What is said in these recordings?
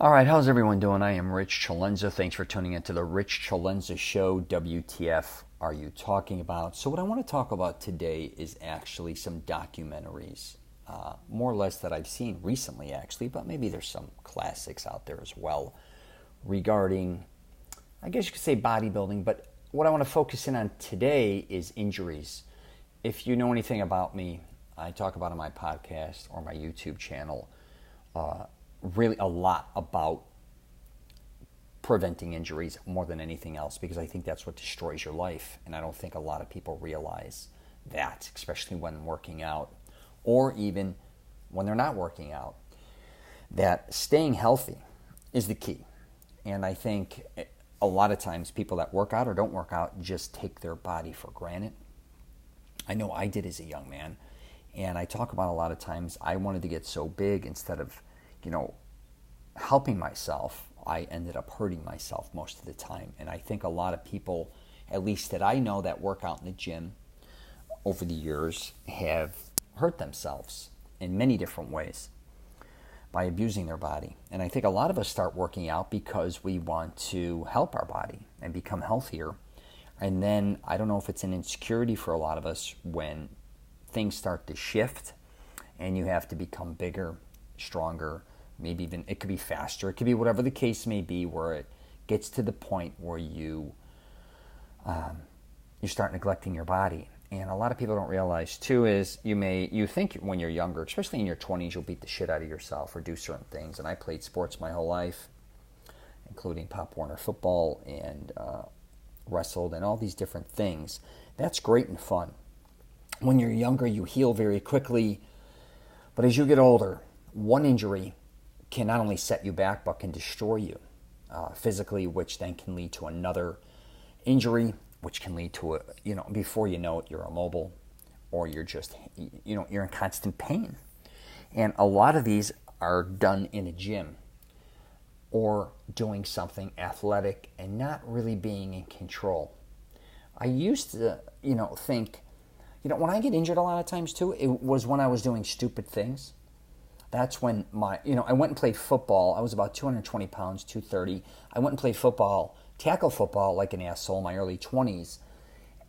All right, how's everyone doing? I am Rich CELENZA. Thanks for tuning into the Rich CELENZA Show. WTF are you talking about? So what I want to talk about today is actually some documentaries, more or less that I've seen recently actually, but maybe there's some classics out there as well regarding, I guess you could say bodybuilding, but what I want to focus in on today is injuries. If you know anything about me, I talk about on my podcast or my YouTube channel, really a lot about preventing injuries more than anything else, because I think that's what destroys your life. And I don't think a lot of people realize that, especially when working out or even when they're not working out, that staying healthy is the key. And I think a lot of times people that work out or don't work out just take their body for granted. I know I did as a young man. And I talk about a lot of times I wanted to get so big, instead of helping myself, I ended up hurting myself most of the time. And I think a lot of people, at least that I know, that work out in the gym over the years have hurt themselves in many different ways by abusing their body. And I think a lot of us start working out because we want to help our body and become healthier. And then I don't know if it's an insecurity for a lot of us when things start to shift and you have to become bigger, stronger, maybe even it could be faster, it could be whatever the case may be, where it gets to the point where you start neglecting your body. And a lot of people don't realize too is you think when you're younger, especially in your 20s, you'll beat the shit out of yourself or do certain things. And I played sports my whole life, including Pop Warner football and wrestled and all these different things. That's great and fun. When you're younger, you heal very quickly, but as you get older, one injury can not only set you back, but can destroy you physically, which then can lead to another injury, which can lead to before you know it, you're immobile, or you're just, you're in constant pain. And a lot of these are done in a gym or doing something athletic and not really being in control. I used to, think, when I get injured a lot of times too, it was when I was doing stupid things. That's when I went and played football. I was about 220 pounds, 230. I went and played football, tackle football like an asshole in my early 20s.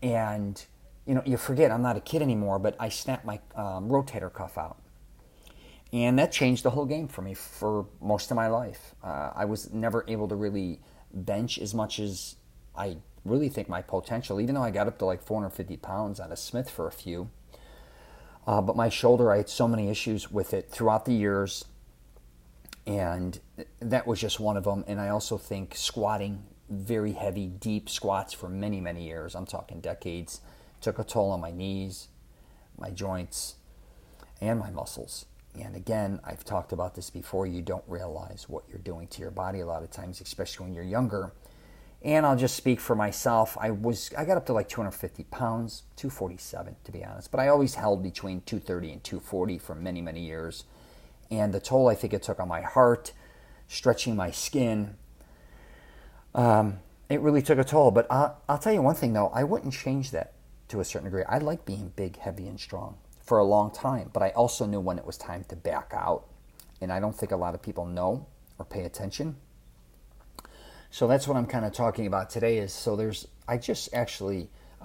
And, you forget I'm not a kid anymore, but I snapped my rotator cuff out. And that changed the whole game for me for most of my life. I was never able to really bench as much as I really think my potential, even though I got up to like 450 pounds on a Smith for a few. But my shoulder, I had so many issues with it throughout the years, and that was just one of them. And I also think squatting, very heavy, deep squats for many, many years, I'm talking decades, took a toll on my knees, my joints, and my muscles. And again, I've talked about this before, you don't realize what you're doing to your body a lot of times, especially when you're younger. And I'll just speak for myself. I got up to like 250 pounds, 247 to be honest. But I always held between 230 and 240 for many, many years. And the toll I think it took on my heart, stretching my skin, it really took a toll. But I'll tell you one thing though, I wouldn't change that to a certain degree. I like being big, heavy, and strong for a long time. But I also knew when it was time to back out. And I don't think a lot of people know or pay attention. So that's what I'm kind of talking about today I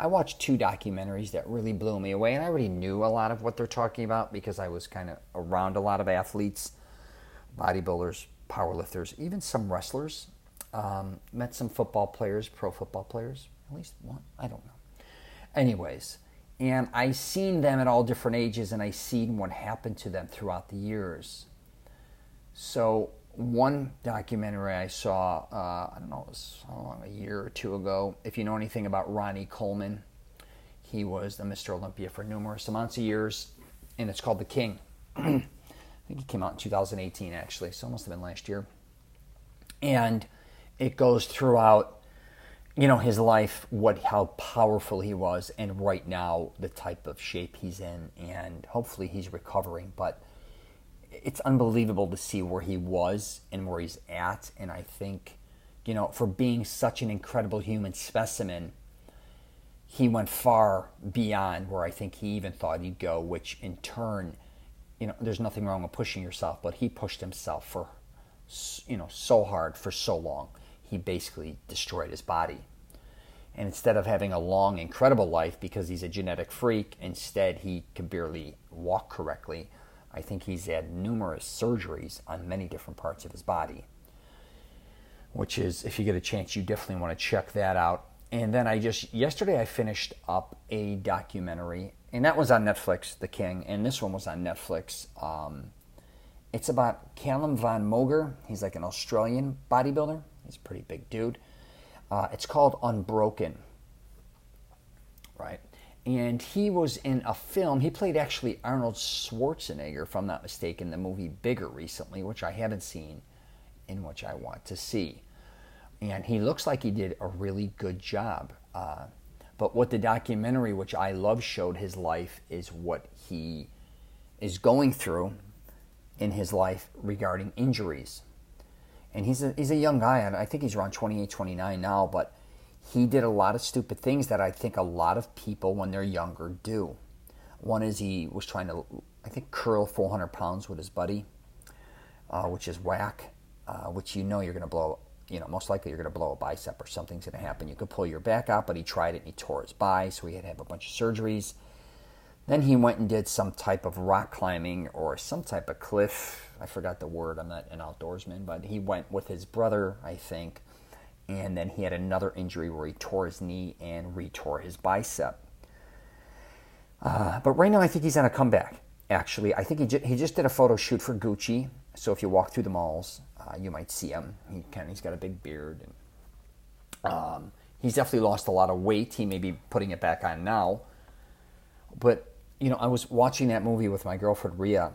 watched two documentaries that really blew me away, and I already knew a lot of what they're talking about because I was kind of around a lot of athletes, bodybuilders, powerlifters, even some wrestlers, met some football players, pro football players, at least one, I don't know. Anyways, and I seen them at all different ages, and I seen what happened to them throughout the years. So one documentary I saw, I don't know, it was a year or two ago. If you know anything about Ronnie Coleman, he was the Mr. Olympia for numerous amounts of years, and it's called The King. I think it came out in 2018, actually, so it must have been last year. And it goes throughout, his life, how powerful he was, and right now the type of shape he's in, and hopefully he's recovering, but it's unbelievable to see where he was and where he's at. And I think, for being such an incredible human specimen, he went far beyond where I think he even thought he'd go, which in turn, there's nothing wrong with pushing yourself, but he pushed himself for so hard for so long, he basically destroyed his body. And instead of having a long, incredible life because he's a genetic freak, instead he can barely walk correctly. I think he's had numerous surgeries on many different parts of his body, which is, if you get a chance, you definitely want to check that out. And then yesterday I finished up a documentary, and that was on Netflix, The King, and this one was on Netflix. It's about Callum Van Moger. He's like an Australian bodybuilder. He's a pretty big dude. It's called Unbroken, right? And he was in a film. He played actually Arnold Schwarzenegger, if I'm not mistaken, the movie Bigger recently, which I haven't seen and which I want to see. And he looks like he did a really good job. But what the documentary, which I love, showed his life is what he is going through in his life regarding injuries. And he's a young guy, and I think he's around 28, 29 now, but he did a lot of stupid things that I think a lot of people when they're younger do. One is he was trying to, I think, curl 400 pounds with his buddy, which is whack, which you're going to blow, most likely you're going to blow a bicep or something's going to happen. You could pull your back out, but he tried it and he tore his bi, so he had to have a bunch of surgeries. Then he went and did some type of rock climbing or some type of cliff. I forgot the word. I'm not an outdoorsman, but he went with his brother, I think. And then he had another injury where he tore his knee and re-tore his bicep. But right now I think he's on a comeback, actually. I think he just did a photo shoot for Gucci. So if you walk through the malls, you might see him. He's got a big beard. And, he's definitely lost a lot of weight. He may be putting it back on now. But, I was watching that movie with my girlfriend, Rhea,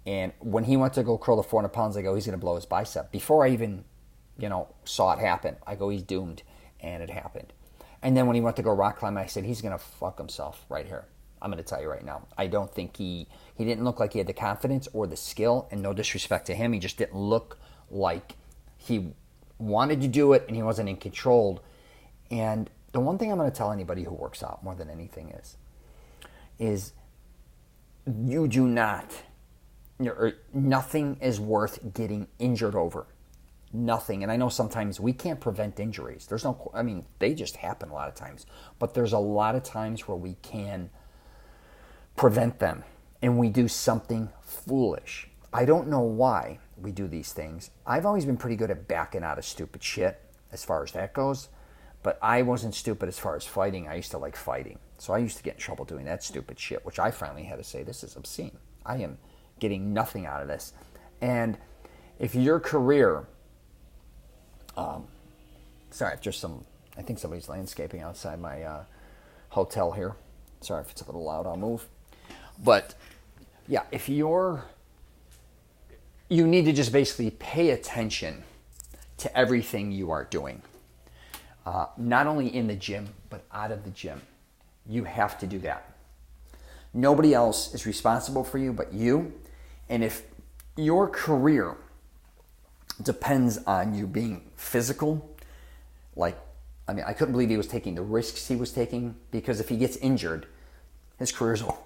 and when he went to go curl the 400 pounds, I go, he's going to blow his bicep. Before I even, saw it happen, I go, he's doomed, and it happened. And then when he went to go rock climb, I said, he's going to fuck himself right here. I'm going to tell you right now. I don't think he didn't look like he had the confidence or the skill, and no disrespect to him, he just didn't look like he wanted to do it, and he wasn't in control. And the one thing I'm going to tell anybody who works out more than anything is you do not, nothing is worth getting injured over. Nothing. And I know sometimes we can't prevent injuries. They just happen a lot of times. But there's a lot of times where we can prevent them. And we do something foolish. I don't know why we do these things. I've always been pretty good at backing out of stupid shit as far as that goes. But I wasn't stupid as far as fighting. I used to like fighting. So I used to get in trouble doing that stupid shit, which I finally had to say, this is obscene. I am getting nothing out of this. And if your career... sorry, I think somebody's landscaping outside my hotel here. Sorry if it's a little loud, I'll move. But, yeah, you need to just basically pay attention to everything you are doing. Not only in the gym, but out of the gym. You have to do that. Nobody else is responsible for you but you. And if your career depends on you being physical, I couldn't believe he was taking the risks he was taking, because if he gets injured, his career's over.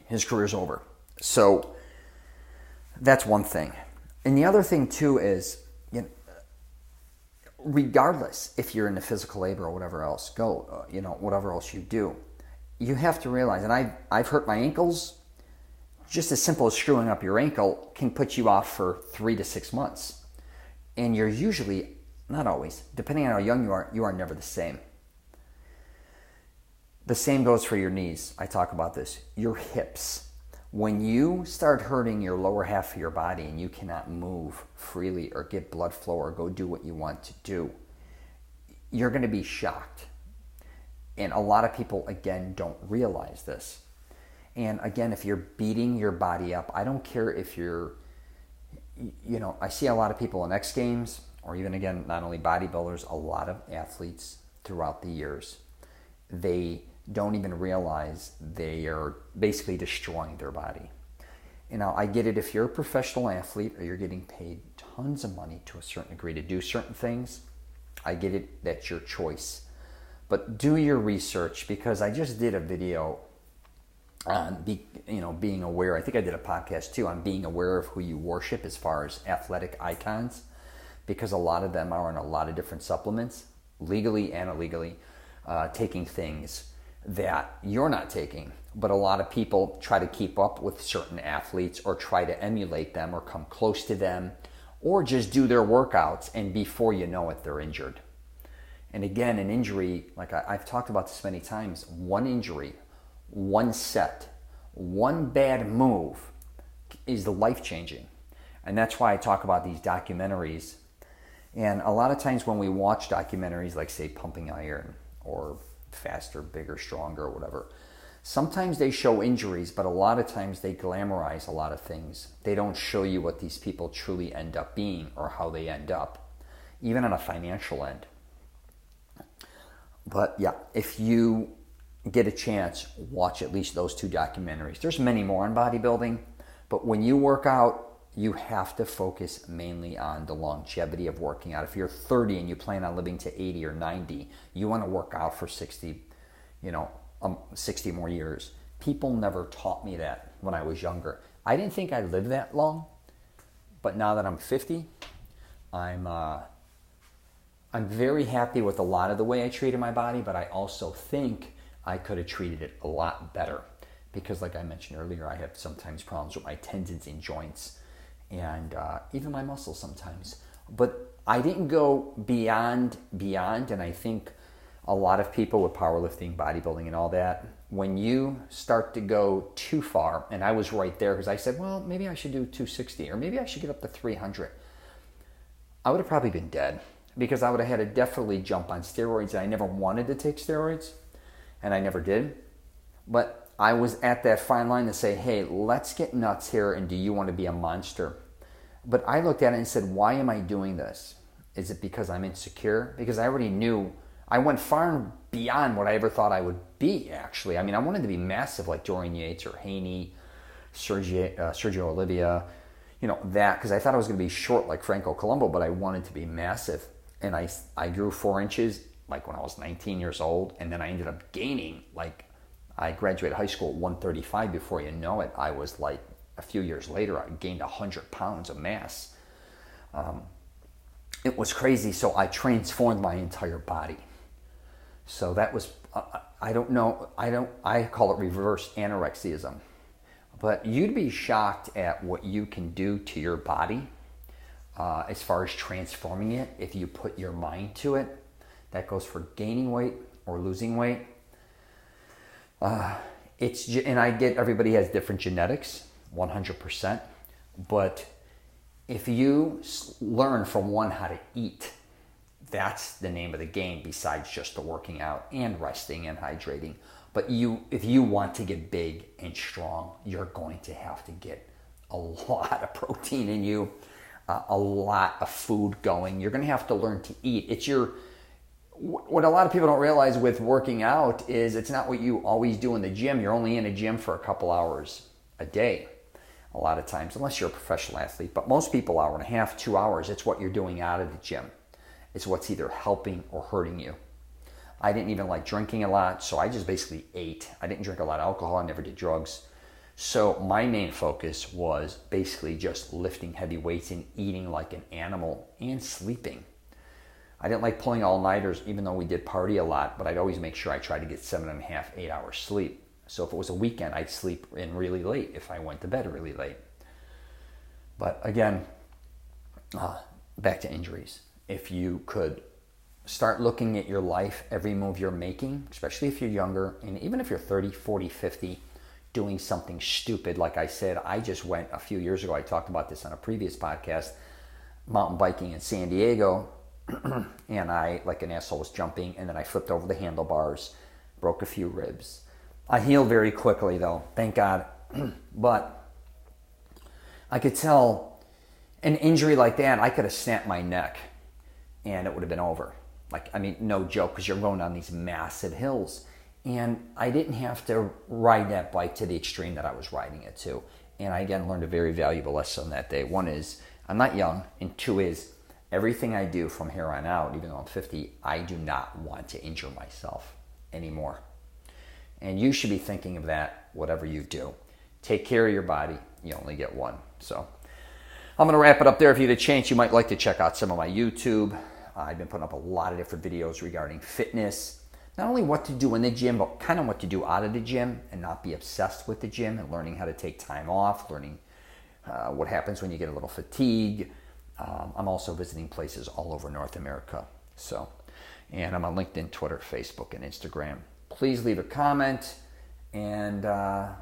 His career's over. So that's one thing. And the other thing too is, regardless if you're in the physical labor or whatever else whatever else you do, you have to realize, and I've hurt my ankles. Just as simple as screwing up your ankle can put you off for 3 to 6 months. And you're usually, not always, depending on how young you are never the same. The same goes for your knees. I talk about this. Your hips. When you start hurting your lower half of your body and you cannot move freely or get blood flow or go do what you want to do, you're going to be shocked. And a lot of people, again, don't realize this. And again, if you're beating your body up, I don't care if you're, I see a lot of people in X Games, or even, again, not only bodybuilders, a lot of athletes throughout the years, they don't even realize they are basically destroying their body. I get it if you're a professional athlete or you're getting paid tons of money to a certain degree to do certain things. I get it, that's your choice. But do your research, because I just did a video being aware. I think I did a podcast too on being aware of who you worship as far as athletic icons, because a lot of them are on a lot of different supplements, legally and illegally, taking things that you're not taking. But a lot of people try to keep up with certain athletes or try to emulate them or come close to them or just do their workouts, and before you know it, they're injured. And again, an injury, like I've talked about this many times, one injury, one set, one bad move is life-changing. And that's why I talk about these documentaries. And a lot of times when we watch documentaries like, say, Pumping Iron or Faster, Bigger, Stronger, or whatever, sometimes they show injuries, but a lot of times they glamorize a lot of things. They don't show you what these people truly end up being or how they end up, even on a financial end. But yeah, if you get a chance, watch at least those two documentaries. There's many more on bodybuilding, but when you work out, you have to focus mainly on the longevity of working out. If you're 30 and you plan on living to 80 or 90, you want to work out for 60 more years. People never taught me that when I was younger. I didn't think I'd live that long, but now that I'm 50, I'm very happy with a lot of the way I treated my body, but I also think I could have treated it a lot better because, like I mentioned earlier, I have sometimes problems with my tendons and joints and even my muscles sometimes. But I didn't go beyond, and I think a lot of people with powerlifting, bodybuilding, and all that, when you start to go too far, and I was right there because I said, well, maybe I should do 260 or maybe I should get up to 300. I would have probably been dead because I would have had to definitely jump on steroids, and I never wanted to take steroids, and I never did. But I was at that fine line to say, hey, let's get nuts here, and do you want to be a monster? But I looked at it and said, why am I doing this? Is it because I'm insecure? Because I already knew I went far beyond what I ever thought I would be, actually. I mean, I wanted to be massive like Dorian Yates or Haney, Sergio Oliva, that, because I thought I was going to be short like Franco Colombo, but I wanted to be massive. And I grew 4 inches like when I was 19 years old, and then I ended up gaining, like I graduated high school at 135. Before you know it, I was like, a few years later, I gained 100 pounds of mass. It was crazy, so I transformed my entire body. So that was, I call it reverse anorexiism. But you'd be shocked at what you can do to your body as far as transforming it if you put your mind to it. That goes for gaining weight or losing weight. And I get everybody has different genetics, 100%. But if you learn from one how to eat, that's the name of the game besides just the working out and resting and hydrating. But if you want to get big and strong, you're going to have to get a lot of protein in you, a lot of food going. You're going to have to learn to eat. What a lot of people don't realize with working out is it's not what you always do in the gym. You're only in a gym for a couple hours a day a lot of times, unless you're a professional athlete. But most people, hour and a half, 2 hours, it's what you're doing out of the gym. It's what's either helping or hurting you. I didn't even like drinking a lot, so I just basically ate. I didn't drink a lot of alcohol. I never did drugs. So my main focus was basically just lifting heavy weights and eating like an animal and sleeping. I didn't like pulling all-nighters, even though we did party a lot, but I'd always make sure I tried to get 7.5, 8 hours sleep. So if it was a weekend, I'd sleep in really late if I went to bed really late. But again, back to injuries. If you could start looking at your life, every move you're making, especially if you're younger, and even if you're 30, 40, 50, doing something stupid. Like I said, I just went a few years ago, I talked about this on a previous podcast, mountain biking in San Diego, and I, like an asshole, was jumping, and then I flipped over the handlebars, broke a few ribs. I healed very quickly, though, thank God. But I could tell an injury like that, I could have snapped my neck, and it would have been over. Like, I mean, no joke, because you're going down these massive hills. And I didn't have to ride that bike to the extreme that I was riding it to. And I, again, learned a very valuable lesson that day. One is, I'm not young. And two is, everything I do from here on out, even though I'm 50, I do not want to injure myself anymore. And you should be thinking of that, whatever you do. Take care of your body. You only get one. So I'm going to wrap it up there. If you had a chance, you might like to check out some of my YouTube. I've been putting up a lot of different videos regarding fitness. Not only what to do in the gym, but kind of what to do out of the gym and not be obsessed with the gym, and learning how to take time off, learning what happens when you get a little fatigue. I'm also visiting places all over North America. And I'm on LinkedIn, Twitter, Facebook, and Instagram. Please leave a comment, and that's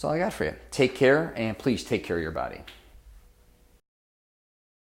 all I got for you. Take care, and please take care of your body.